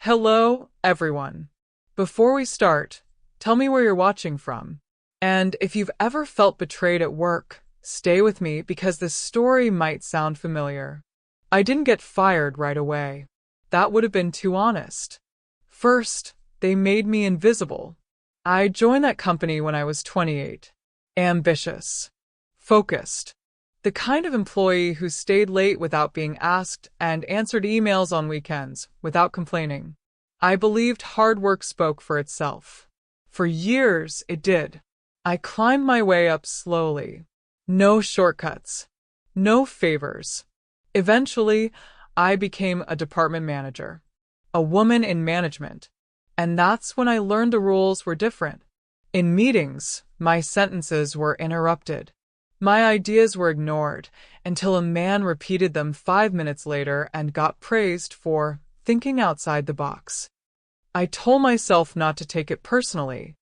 Hello, everyone. Before we start, tell me where you're watching from. And if you've ever felt betrayed at work, stay with me because this story might sound familiar. I didn't get fired right away. That would have been too honest. First, they made me invisible. I joined that company when I was 28. Ambitious. Focused. The kind of employee who stayed late without being asked and answered emails on weekends without complaining. I believed hard work spoke for itself. For years, it did. I climbed my way up slowly. No shortcuts. No favors. Eventually, I became a department manager. A woman in management. And that's when I learned the rules were different. In meetings, my sentences were interrupted. My ideas were ignored until a man repeated them 5 minutes later and got praised for thinking outside the box. I told myself not to take it personally.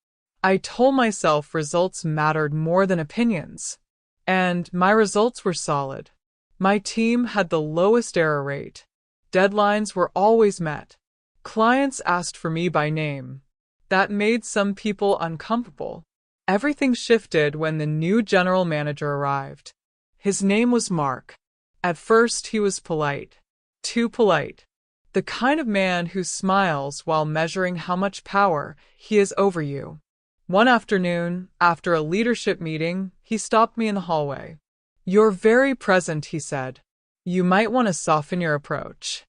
I told myself results mattered more than opinions. And my results were solid. My team had the lowest error rate. Deadlines were always met. Clients asked for me by name. That made some people uncomfortable. Everything shifted when the new general manager arrived. His name was Mark. At first, he was polite. Too polite. The kind of man who smiles while measuring how much power he has over you. One afternoon, after a leadership meeting, he stopped me in the hallway. "You're very present," he said. "You might want to soften your approach."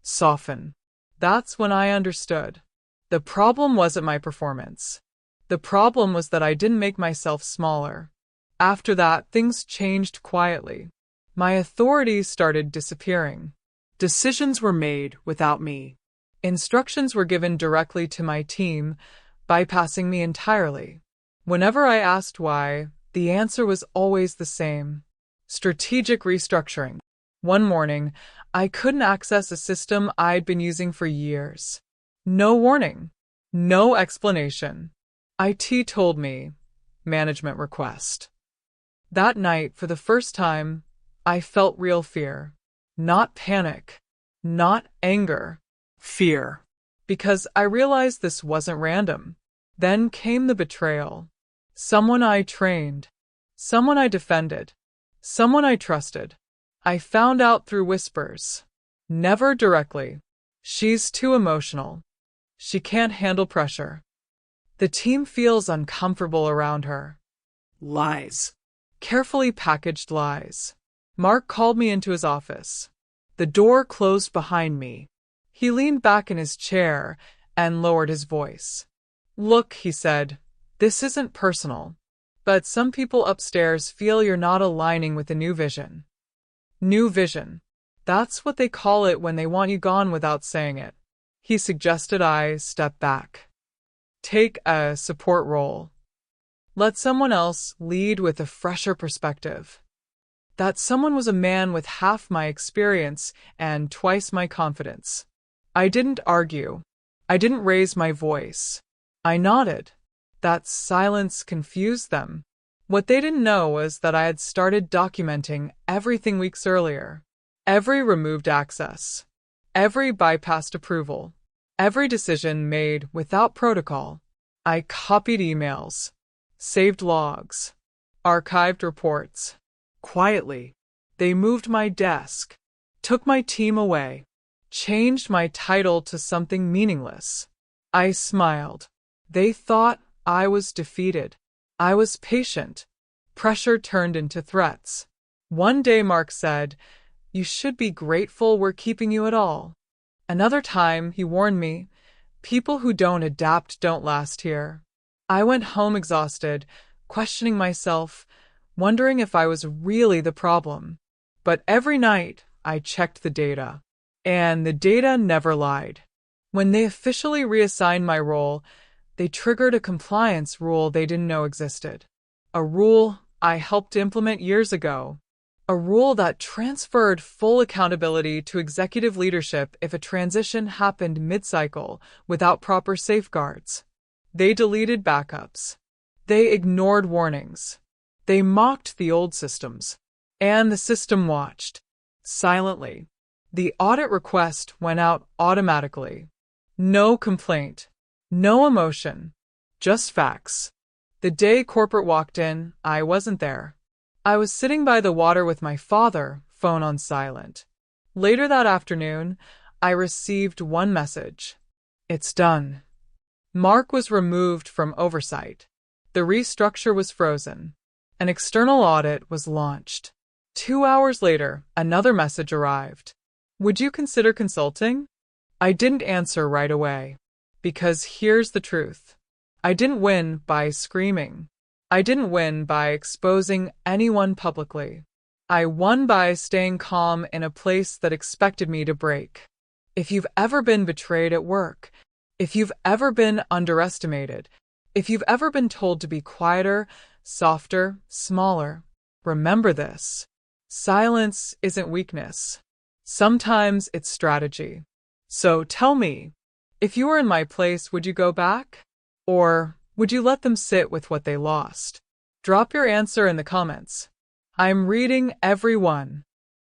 Soften. That's when I understood. The problem wasn't my performance. The problem was that I didn't make myself smaller. After that, things changed quietly. My authority started disappearing. Decisions were made without me. Instructions were given directly to my team, bypassing me entirely. Whenever I asked why, the answer was always the same. Strategic restructuring. One morning, I couldn't access a system I'd been using for years. No warning. No explanation. IT told me, management request. That night, for the first time, I felt real fear. Not panic. Not anger. Fear. Because I realized this wasn't random. Then came the betrayal. Someone I trained. Someone I defended. Someone I trusted. I found out through whispers. Never directly. She's too emotional. She can't handle pressure. The team feels uncomfortable around her. Lies. Carefully packaged lies. Mark called me into his office. The door closed behind me. He leaned back in his chair and lowered his voice. "Look," he said, "this isn't personal. But some people upstairs feel you're not aligning with the new vision." New vision. That's what they call it when they want you gone without saying it. He suggested I step back. Take a support role. Let someone else lead with a fresher perspective. That someone was a man with half my experience and twice my confidence. I didn't argue. I didn't raise my voice. I nodded. That silence confused them. What they didn't know was that I had started documenting everything weeks earlier. Every removed access. Every bypassed approval. Every decision made without protocol. I copied emails. Saved logs. Archived reports. Quietly. They moved my desk. Took my team away. Changed my title to something meaningless. I smiled. They thought I was defeated. I was patient. Pressure turned into threats. One day Mark said, "You should be grateful we're keeping you at all." Another time, he warned me, "People who don't adapt don't last here." I went home exhausted, questioning myself, wondering if I was really the problem. But every night, I checked the data. And the data never lied. When they officially reassigned my role, they triggered a compliance rule they didn't know existed. A rule I helped implement years ago. A rule that transferred full accountability to executive leadership if a transition happened mid-cycle without proper safeguards. They deleted backups. They ignored warnings. They mocked the old systems. And the system watched. Silently. The audit request went out automatically. No complaint. No emotion. Just facts. The day corporate walked in, I wasn't there. I was sitting by the water with my father, phone on silent. Later that afternoon, I received one message. It's done. Mark was removed from oversight. The restructure was frozen. An external audit was launched. 2 hours later, another message arrived. Would you consider consulting? I didn't answer right away. Because here's the truth. I didn't win by screaming. I didn't win by exposing anyone publicly. I won by staying calm in a place that expected me to break. If you've ever been betrayed at work, if you've ever been underestimated, if you've ever been told to be quieter, softer, smaller, remember this. Silence isn't weakness. Sometimes it's strategy. So tell me, if you were in my place, would you go back? Or would you let them sit with what they lost? Drop your answer in the comments. I'm reading every one.